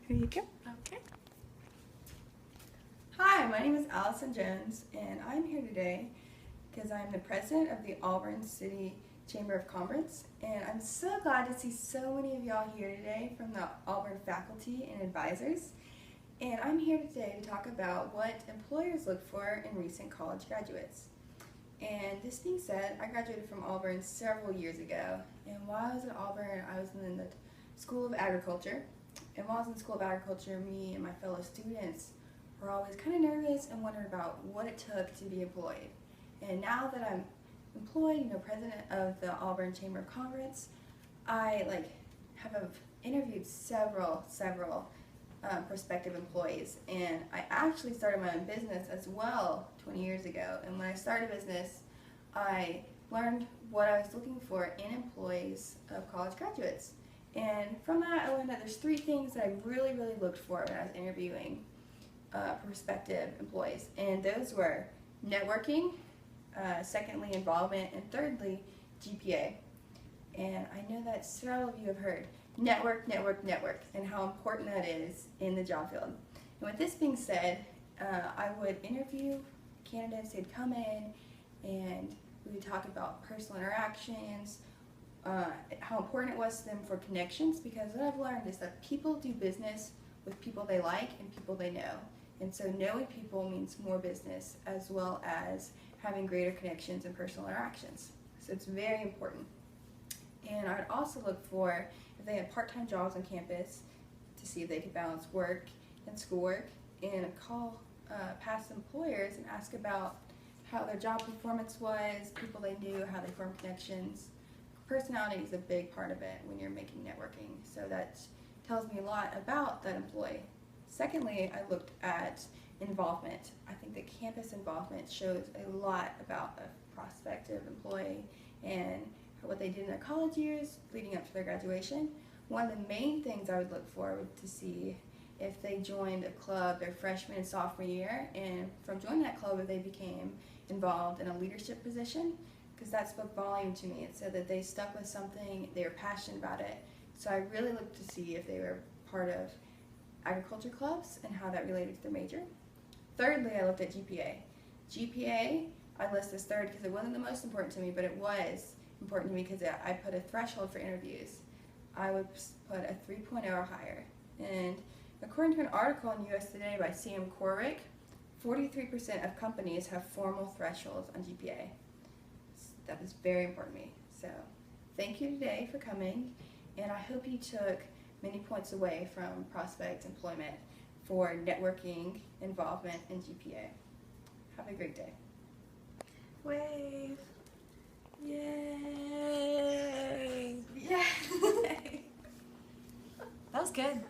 Here you go. Okay. Hi, my name is Allison Jones, and I'm here today because I'm the president of the Auburn City Chamber of Commerce, and I'm so glad to see so many of y'all here today from the Auburn faculty and advisors. And I'm here today to talk about what employers look for in recent college graduates. And this being said, I graduated from Auburn several years ago, and while I was at Auburn, I was in the School of Agriculture. And while I was in the School of Agriculture, me and my fellow students were always kind of nervous and wondered about what it took to be employed. And now that I'm employed, president of the Auburn Chamber of Commerce, I have interviewed several prospective employees, and I actually started my own business as well 20 years ago. And when I started a business, I learned what I was looking for in employees of college graduates. And from that, I learned that there's 3 things that I really looked for when I was interviewing prospective employees, and those were networking, secondly involvement, and thirdly GPA. And I know that several of you have heard network, and how important that is in the job field. And with this being said, I would interview candidates who'd come in, and we would talk about personal interactions, how important it was to them for connections, because what I've learned is that people do business with people they like and people they know. And so knowing people means more business, as well as having greater connections and personal interactions. So it's very important. And I would also look for if they had part-time jobs on campus to see if they could balance work and schoolwork, and call past employers and ask about how their job performance was, people they knew, how they formed connections. Personality is a big part of it when you're making networking, so that tells me a lot about that employee. Secondly, I looked at involvement. I think that campus involvement shows a lot about a prospective employee and what they did in their college years leading up to their graduation. One of the main things I would look for was to see if they joined a club their freshman and sophomore year, and from joining that club, if they became involved in a leadership position, because that spoke volume to me. It said that they stuck with something, they were passionate about it. So I really looked to see if they were part of agriculture clubs and how that related to their major. Thirdly, I looked at GPA. GPA, I list as third because it wasn't the most important to me, but it was important to me because I put a threshold for interviews. I would put a 3.0 or higher. And according to an article in US Today by C.M. Corrick, 43% of companies have formal thresholds on GPA. That was very important to me. So thank you today for coming, and I hope you took many points away from prospect employment for networking, involvement, and GPA. Have a great day. Wave. Yay. Yeah. That was good.